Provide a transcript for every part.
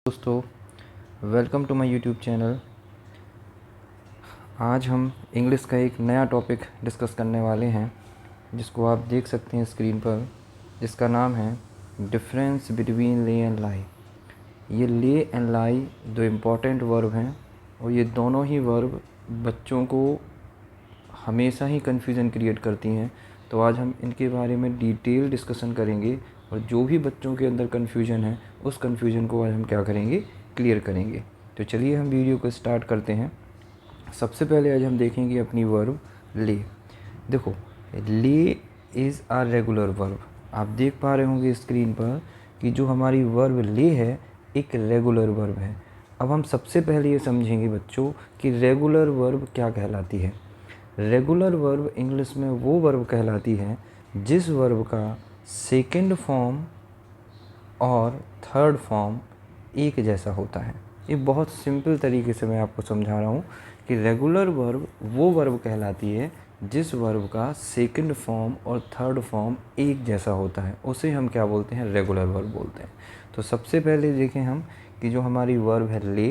दोस्तों, welcome to my YouTube channel. आज हम इंग्लिश का एक नया टॉपिक डिस्कस करने वाले हैं जिसको आप देख सकते हैं स्क्रीन पर, जिसका नाम है डिफरेंस बिटवीन ले एंड लाई। ये ले एंड लाई दो इम्पॉर्टेंट वर्ब हैं और ये दोनों ही वर्ब बच्चों को हमेशा ही कन्फ्यूज़न क्रिएट करती हैं। तो आज हम इनके बारे में डिटेल डिस्कशन करेंगे और जो भी बच्चों के अंदर कन्फ्यूज़न है उस कन्फ्यूज़न को आज हम क्या करेंगे, क्लियर करेंगे। तो चलिए हम वीडियो को स्टार्ट करते हैं। सबसे पहले आज हम देखेंगे अपनी वर्ब ले। देखो, ले इज़ आ रेगुलर वर्ब। आप देख पा रहे होंगे स्क्रीन पर कि जो हमारी वर्ब ले है एक रेगुलर वर्ब है। अब हम सबसे पहले ये समझेंगे बच्चों कि रेगुलर वर्ब क्या कहलाती है। रेगुलर वर्ब इंग्लिश में वो वर्ब कहलाती है जिस वर्ब का सेकंड फॉर्म और थर्ड फॉर्म एक जैसा होता है। ये बहुत सिंपल तरीके से मैं आपको समझा रहा हूँ कि रेगुलर वर्ब वो वर्ब कहलाती है जिस वर्ब का सेकंड फॉर्म और थर्ड फॉर्म एक जैसा होता है, उसे हम क्या बोलते हैं, रेगुलर वर्ब बोलते हैं। तो सबसे पहले देखें हम कि जो हमारी वर्ब है ले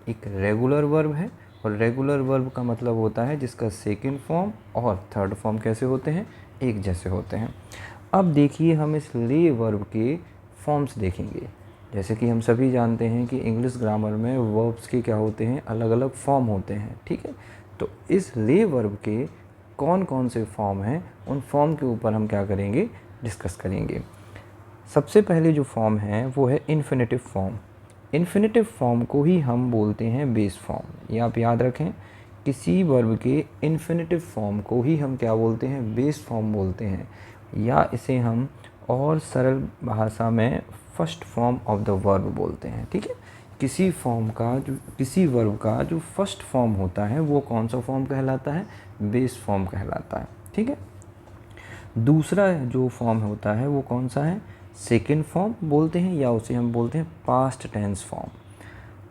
एक रेगुलर वर्ब है और रेगुलर वर्ब का मतलब होता है जिसका सेकंड फॉर्म और थर्ड फॉर्म कैसे होते हैं, एक जैसे होते हैं। अब देखिए हम इस ले वर्ब के फॉर्म्स देखेंगे। जैसे कि हम सभी जानते हैं कि इंग्लिश ग्रामर में वर्ब्स के क्या होते हैं, अलग अलग फॉर्म होते हैं, ठीक है। तो इस ले वर्ब के कौन कौन से फॉर्म हैं, उन फॉर्म के ऊपर हम क्या करेंगे, डिस्कस करेंगे। सबसे पहले जो फॉर्म है वो है इन्फिनेटिव फॉर्म। इन्फिनेटिव फॉर्म को ही हम बोलते हैं बेस फॉर्म। ये आप याद रखें, किसी वर्ब के इन्फिनेटिव फॉर्म को ही हम क्या बोलते हैं, बेस फॉर्म बोलते हैं, या इसे हम और सरल भाषा में first form of the verb बोलते हैं, ठीक है। किसी वर्ब का जो फर्स्ट फॉर्म होता है वो कौन सा फॉर्म कहलाता है, बेस फॉर्म कहलाता है, ठीक है। दूसरा जो फॉर्म होता है वो कौन सा है, सेकेंड फॉर्म बोलते हैं, या उसे हम बोलते हैं past tense form.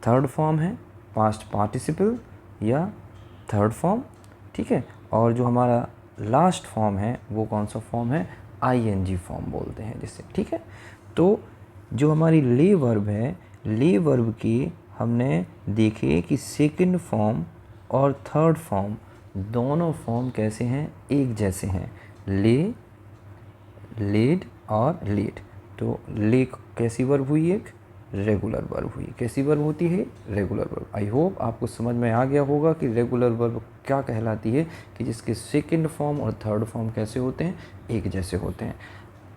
Third form है पास्ट पार्टिसिपल या थर्ड फॉर्म, ठीक है। और जो हमारा लास्ट फॉर्म है वो कौन सा फॉर्म है, आईएनजी फॉर्म बोलते हैं जिसे, ठीक है। तो जो हमारी ले वर्ब है, ले वर्ब की हमने देखे कि सेकंड फॉर्म और थर्ड फॉर्म दोनों फॉर्म कैसे हैं, एक जैसे हैं, ले, लेड और लेड। तो ले कैसी वर्ब हुई, एक रेगुलर वर्ब हुई। कैसी वर्ब होती है, रेगुलर वर्ब। आई होप आपको समझ में आ गया होगा कि रेगुलर वर्ब क्या कहलाती है, कि जिसके सेकंड फॉर्म और थर्ड फॉर्म कैसे होते हैं, एक जैसे होते हैं।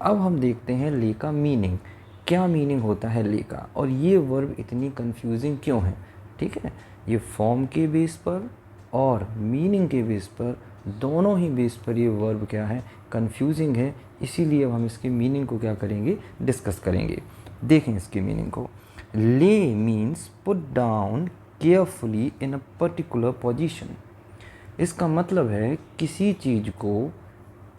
अब हम देखते हैं ले का मीनिंग, क्या मीनिंग होता है ले का, और ये वर्ब इतनी कंफ्यूजिंग क्यों है, ठीक है। ये फॉर्म के बेस पर और मीनिंग के बेस पर, दोनों ही बेस पर ये वर्ब क्या है, कंफ्यूजिंग है। इसीलिए अब हम इसकी मीनिंग को क्या करेंगे, डिस्कस करेंगे। देखें इसकी मीनिंग को। ले means put down carefully in a particular position. इसका मतलब है किसी चीज़ को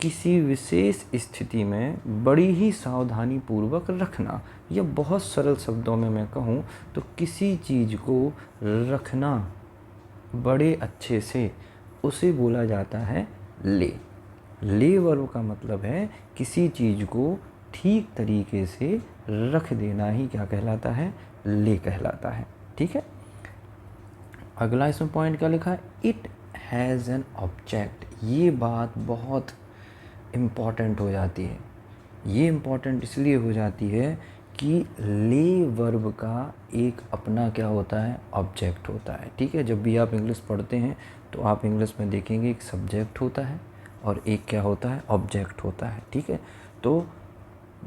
किसी विशेष स्थिति में बड़ी ही सावधानी पूर्वक रखना, या बहुत सरल शब्दों में मैं कहूँ तो किसी चीज़ को रखना बड़े अच्छे से, उसे बोला जाता है ले। ले वर्ब का मतलब है किसी चीज़ को ठीक तरीके से रख देना ही क्या कहलाता है, ले कहलाता है, ठीक है। अगला इसमें पॉइंट क्या लिखा है, इट हैज़ एन ऑब्जेक्ट। ये बात बहुत इम्पॉर्टेंट हो जाती है। ये इम्पॉर्टेंट इसलिए हो जाती है कि ले वर्ब का एक अपना क्या होता है, ऑब्जेक्ट होता है, ठीक है। जब भी आप इंग्लिश पढ़ते हैं तो आप इंग्लिश में देखेंगे एक सब्जेक्ट होता है और एक क्या होता है, ऑब्जेक्ट होता है, ठीक है। तो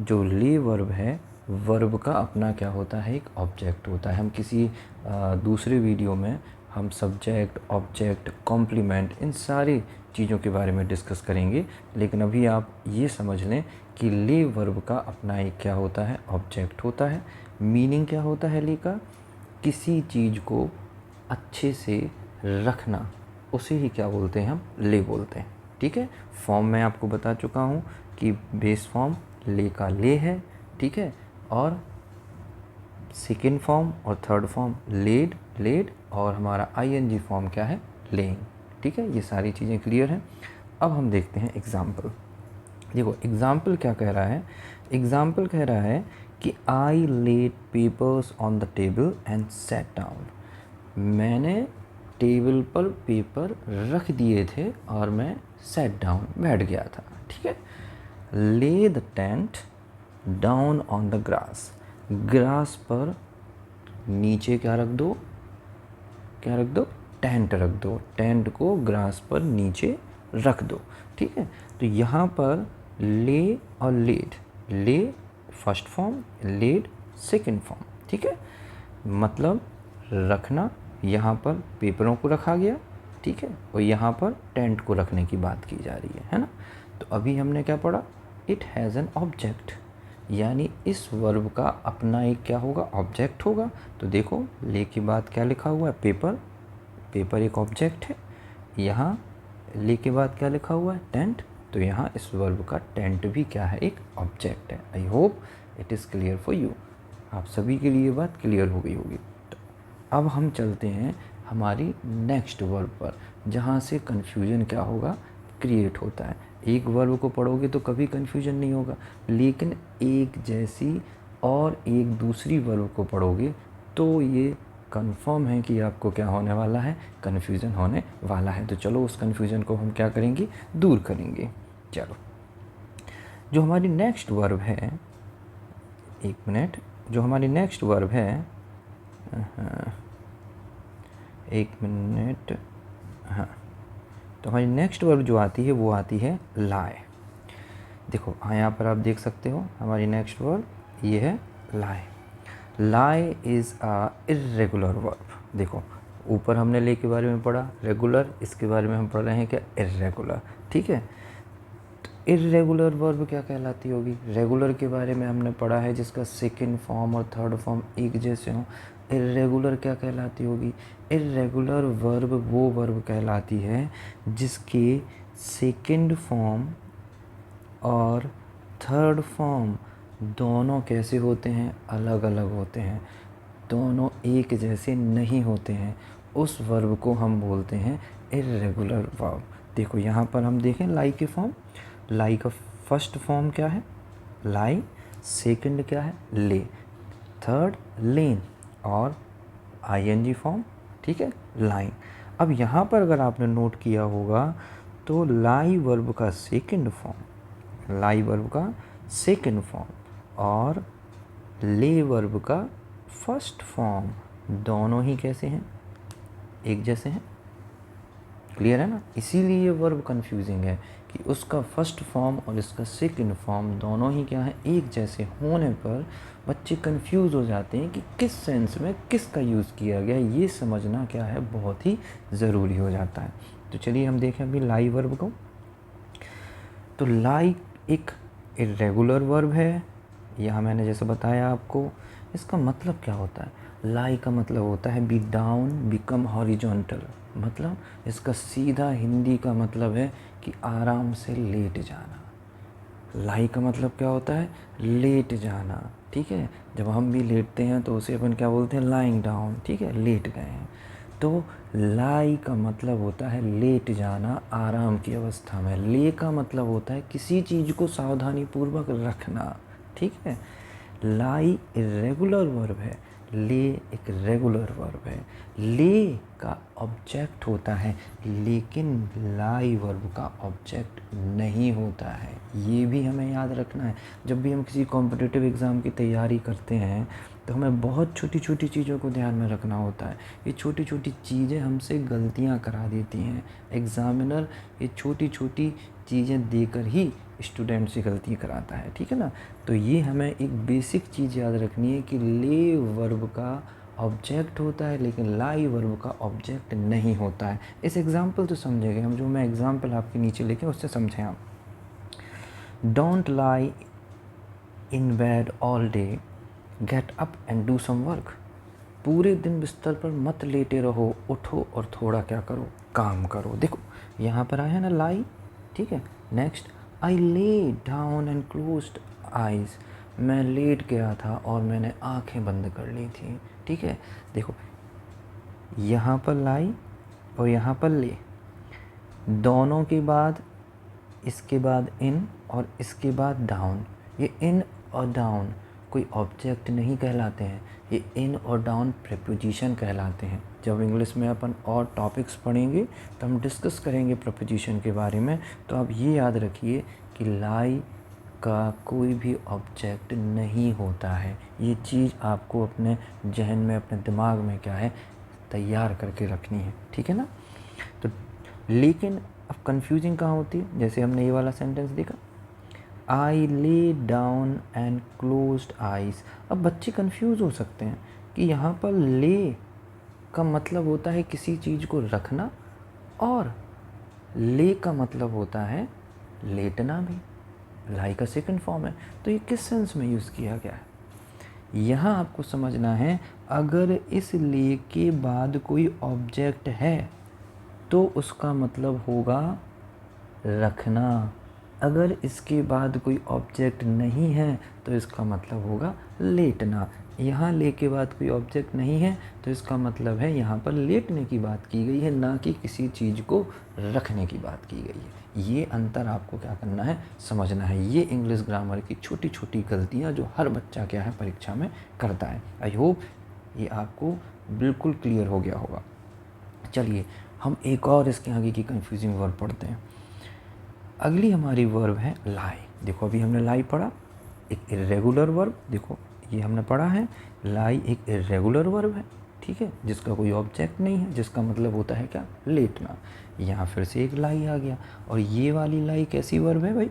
जो ले वर्ब है, वर्ब का अपना क्या होता है, एक ऑब्जेक्ट होता है। हम किसी दूसरे वीडियो में हम सब्जेक्ट, ऑब्जेक्ट, कॉम्प्लीमेंट, इन सारी चीज़ों के बारे में डिस्कस करेंगे, लेकिन अभी आप ये समझ लें कि ले वर्ब का अपना एक क्या होता है, ऑब्जेक्ट होता है। मीनिंग क्या होता है ले का, किसी चीज़ को अच्छे से रखना, उसे ही क्या बोलते हैं, हम ले बोलते हैं, ठीक है। फॉर्म मैं आपको बता चुका हूँ कि बेस फॉर्म ले का ले है, ठीक है, और सेकेंड फॉर्म और थर्ड फॉर्म लेड, लेड, और हमारा आईएनजी फॉर्म क्या है, लेइंग, ठीक है। ये सारी चीज़ें क्लियर हैं। अब हम देखते हैं एग्ज़ाम्पल। देखो एग्ज़ाम्पल क्या कह रहा है, एग्ज़ाम्पल कह रहा है कि I laid papers on the table and set down, मैंने टेबल पर पेपर रख दिए थे और मैं सेट डाउन बैठ गया था, ठीक है। ले the tent down on the grass, grass पर नीचे क्या रख दो, क्या रख दो, टेंट रख दो, टेंट को ग्रास पर नीचे रख दो, ठीक है। तो यहाँ पर ले और laid, lay first form, laid second form, ठीक है। मतलब रखना, यहाँ पर पेपरों को रखा गया, ठीक है, और यहाँ पर टेंट को रखने की बात की जा रही है ना। तो अभी हमने क्या पढ़ा, इट हैज़ एन ऑब्जेक्ट, यानी इस वर्ब का अपना एक क्या होगा, ऑब्जेक्ट होगा। तो देखो ले की बात क्या लिखा हुआ है, पेपर, पेपर एक ऑब्जेक्ट है। यहाँ ले के बाद क्या लिखा हुआ है, टेंट, तो यहाँ इस वर्ब का टेंट भी क्या है, एक ऑब्जेक्ट है। I hope it is clear for you, आप सभी के लिए बात क्लियर हो गई होगी। तो अब हम चलते हैं हमारी नेक्स्ट वर्ब पर, जहाँ से कन्फ्यूजन क्या होगा, क्रिएट होता है। एक वर्ब को पढ़ोगे तो कभी कन्फ्यूजन नहीं होगा, लेकिन एक जैसी और एक दूसरी वर्ब को पढ़ोगे तो ये कंफर्म है कि आपको क्या होने वाला है, कन्फ्यूज़न होने वाला है। तो चलो उस कन्फ्यूज़न को हम क्या करेंगे, दूर करेंगे। चलो जो हमारी नेक्स्ट वर्ब है, एक मिनट, जो हमारी नेक्स्ट वर्ब है, एक मिनट, हाँ, तो हमारी नेक्स्ट वर्ब जो आती है वो आती है लाई। देखो हाँ, यहाँ पर आप देख सकते हो हमारी नेक्स्ट वर्ब ये है लाई। लाई इज़ अ इर्रेगुलर वर्ब। देखो ऊपर हमने ले के बारे में पढ़ा रेगुलर, इसके बारे में हम पढ़ रहे हैं क्या, इर्रेगुलर, ठीक है। इर्रेगुलर वर्ब क्या कहलाती होगी, रेगुलर के बारे में हमने पढ़ा है जिसका सेकंड फॉर्म और थर्ड फॉर्म एक जैसे हों। इर्रेगुलर क्या कहलाती होगी, इर्रेगुलर वर्ब वो वर्ब कहलाती है जिसके सेकंड फॉर्म और थर्ड फॉर्म दोनों कैसे होते हैं, अलग अलग होते हैं, दोनों एक जैसे नहीं होते हैं। उस वर्ब को हम बोलते हैं इर्रेगुलर वर्ब। देखो यहाँ पर हम देखें लाई के फॉर्म, लाई का फर्स्ट फॉर्म क्या है, लाई, सेकंड क्या है, ले, थर्ड लेन और आईएनजी फॉर्म, ठीक है, लाइन। अब यहाँ पर अगर आपने नोट किया होगा तो लाई वर्ब का सेकंड फॉर्म, लाई वर्ब का सेकंड फॉर्म और ले वर्ब का फर्स्ट फॉर्म दोनों ही कैसे हैं, एक जैसे हैं। क्लियर है ना, इसीलिए ये वर्ब कंफ्यूजिंग है कि उसका फर्स्ट फॉर्म और इसका सेकंड फॉर्म दोनों ही क्या है, एक जैसे होने पर बच्चे कंफ्यूज हो जाते हैं कि किस सेंस में किसका यूज़ किया गया। ये समझना क्या है, बहुत ही ज़रूरी हो जाता है। तो चलिए हम देखें अभी लाई वर्ब को। तो लाई एक इर्रेगुलर वर्ब है, यहाँ मैंने जैसे बताया आपको। इसका मतलब क्या होता है, लाई का मतलब होता है बी डाउन बिकम हॉरिजॉन्टल, मतलब इसका सीधा हिंदी का मतलब है कि आराम से लेट जाना। लाई का मतलब क्या होता है, लेट जाना, ठीक है। जब हम भी लेटते हैं तो उसे अपन क्या बोलते हैं, लाइंग डाउन, ठीक है, लेट गए हैं। तो लाई का मतलब होता है लेट जाना आराम की अवस्था में। ले का मतलब होता है किसी चीज़ को सावधानीपूर्वक रखना, ठीक है। लाई इर्रेगुलर वर्ब है, ले एक रेगुलर वर्ब है। ले का ऑब्जेक्ट होता है लेकिन लाई वर्ब का ऑब्जेक्ट नहीं होता है। ये भी हमें याद रखना है। जब भी हम किसी कॉम्पिटिटिव एग्ज़ाम की तैयारी करते हैं तो हमें बहुत छोटी छोटी चीज़ों को ध्यान में रखना होता है। ये छोटी छोटी चीज़ें हमसे गलतियाँ करा देती हैं। एग्ज़ामिनर ये छोटी छोटी चीज़ें देकर ही स्टूडेंट से गलती कराता है, ठीक है ना। तो ये हमें एक बेसिक चीज़ याद रखनी है कि ले वर्ब का ऑब्जेक्ट होता है लेकिन लाई वर्ब का ऑब्जेक्ट नहीं होता है। इस एग्जाम्पल तो समझेंगे हम, जो मैं एग्जाम्पल आपके नीचे लिखे उससे समझें आप। Don't lie in bed all day, get up and do some work. पूरे दिन बिस्तर पर मत लेटे रहो, उठो और थोड़ा क्या करो, काम करो। देखो यहाँ पर आया ना लाई, ठीक है। Next, I lay down and closed eyes, मैं लेट गया था और मैंने आंखें बंद कर ली थी, ठीक है। देखो यहाँ पर लाई और यहाँ पर ले, दोनों के बाद इसके बाद इन और इसके बाद डाउन। ये इन और डाउन कोई ऑब्जेक्ट नहीं कहलाते हैं, ये इन और डाउन प्रीपोजिशन कहलाते हैं। जब इंग्लिश में अपन और टॉपिक्स पढ़ेंगे तो हम डिस्कस करेंगे प्रीपोजिशन के बारे में। तो आप ये याद रखिए कि लाई का कोई भी ऑब्जेक्ट नहीं होता है। ये चीज़ आपको अपने जहन में, अपने दिमाग में क्या है, तैयार करके रखनी है, ठीक है ना। तो लेकिन अब कंफ्यूजिंग कहाँ होती है, जैसे हमने ये वाला सेंटेंस देखा, आई lay down and closed eyes. अब बच्चे कंफ्यूज हो सकते हैं कि यहाँ पर ले का मतलब होता है किसी चीज़ को रखना, और ले का मतलब होता है लेटना भी। लाई का सेकंड फॉर्म है, तो ये किस सेंस में यूज़ किया गया है यहाँ आपको समझना है। अगर इस ले के बाद कोई ऑब्जेक्ट है तो उसका मतलब होगा रखना। अगर इसके बाद कोई ऑब्जेक्ट नहीं है तो इसका मतलब होगा लेटना। यहाँ ले के बाद कोई ऑब्जेक्ट नहीं है तो इसका मतलब है यहाँ पर लेटने की बात की गई है, ना कि किसी चीज़ को रखने की बात की गई है। ये अंतर आपको क्या करना है, समझना है। ये इंग्लिश ग्रामर की छोटी छोटी गलतियाँ जो हर बच्चा क्या है परीक्षा में करता है। आई होप ये आपको बिल्कुल क्लियर हो गया होगा। चलिए हम एक और इसके आगे की कंफ्यूजिंग वर्ड पढ़ते हैं। अगली हमारी वर्ब है लाई। देखो अभी हमने लाई पढ़ा, एक इर्रेगुलर वर्ब। देखो ये हमने पढ़ा है, लाई एक इर्रेगुलर वर्ब है, ठीक है, जिसका कोई ऑब्जेक्ट नहीं है, जिसका मतलब होता है क्या, लेटना। यहाँ फिर से एक लाई आ गया, और ये वाली लाई कैसी वर्ब है भाई,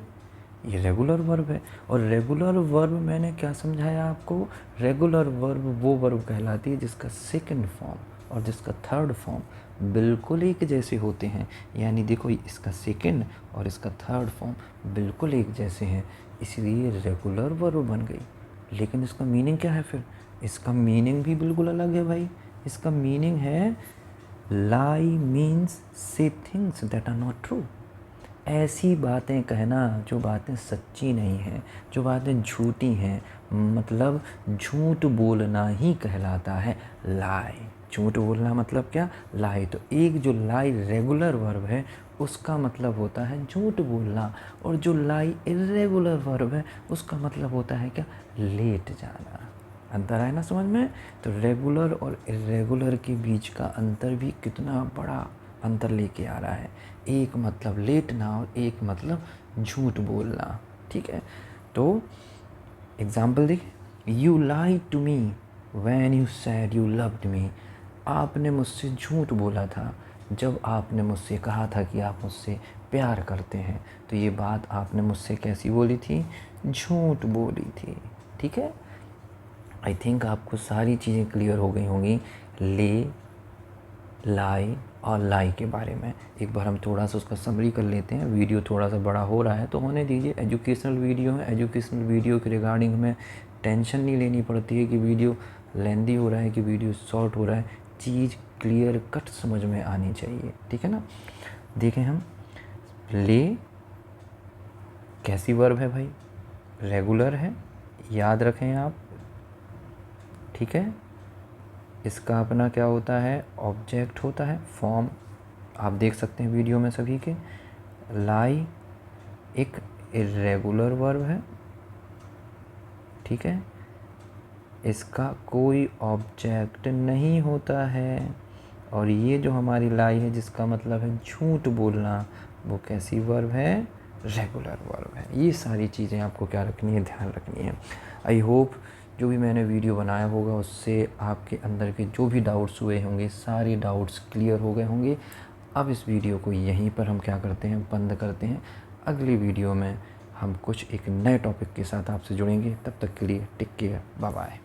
ये रेगुलर वर्ब है। और रेगुलर वर्ब मैंने क्या समझाया आपको, रेगुलर वर्ब वो वर्ब कहलाती है जिसका सेकंड फॉर्म और जिसका थर्ड फॉर्म बिल्कुल एक जैसे होते हैं। यानी देखो इसका सेकंड और इसका थर्ड फॉर्म बिल्कुल एक जैसे हैं, इसलिए रेगुलर वर्ब बन गई। लेकिन इसका मीनिंग क्या है फिर, इसका मीनिंग भी बिल्कुल अलग है भाई। इसका मीनिंग है lie means say things that are not true. ऐसी बातें कहना जो बातें सच्ची नहीं हैं, जो बातें झूठी हैं, मतलब झूठ बोलना ही कहलाता है लाई। झूठ बोलना मतलब क्या, लाई। तो एक जो लाई रेगुलर वर्ब है उसका मतलब होता है झूठ बोलना, और जो लाई इर्रेगुलर वर्ब है उसका मतलब होता है क्या, लेट जाना। अंतर है ना समझ में। तो रेगुलर और इर्रेगुलर के बीच का अंतर भी कितना बड़ा अंतर लेके आ रहा है। एक मतलब लेटना और एक मतलब झूठ बोलना, ठीक है। तो एग्जाम्पल देख, you lie to me when you said you loved me. आपने मुझसे झूठ बोला था जब आपने मुझसे कहा था कि आप मुझसे प्यार करते हैं। तो ये बात आपने मुझसे कैसी बोली थी, झूठ बोली थी, ठीक है। आई थिंक आपको सारी चीज़ें क्लियर हो गई होंगी ले, लाई और लाई के बारे में। एक बार हम थोड़ा सा उसका समरी कर लेते हैं। वीडियो थोड़ा सा बड़ा हो रहा है तो होने दीजिए, एजुकेशनल वीडियो है। एजुकेशनल वीडियो के रिगार्डिंग में टेंशन नहीं लेनी पड़ती है कि वीडियो लेंदी हो रहा है कि वीडियो शॉर्ट हो रहा है। चीज़ क्लियर कट समझ में आनी चाहिए, ठीक है ना। देखें हम, ले कैसी वर्ब है भाई, रेगुलर है, याद रखें आप, ठीक है। इसका अपना क्या होता है, ऑब्जेक्ट होता है, फॉर्म आप देख सकते हैं वीडियो में सभी के। लाई एक इर्रेगुलर वर्ब है, ठीक है, इसका कोई ऑब्जेक्ट नहीं होता है। और ये जो हमारी लाई है जिसका मतलब है झूठ बोलना, वो कैसी वर्ब है, रेगुलर वर्ब है। ये सारी चीज़ें आपको क्या रखनी है, ध्यान रखनी है। आई होप जो भी मैंने वीडियो बनाया होगा उससे आपके अंदर के जो भी डाउट्स हुए होंगे सारे डाउट्स क्लियर हो गए होंगे। अब इस वीडियो को यहीं पर हम क्या करते हैं, बंद करते हैं। अगली वीडियो में हम कुछ एक नए टॉपिक के साथ आपसे जुड़ेंगे। तब तक के लिए टेक केयर, बाय बाय।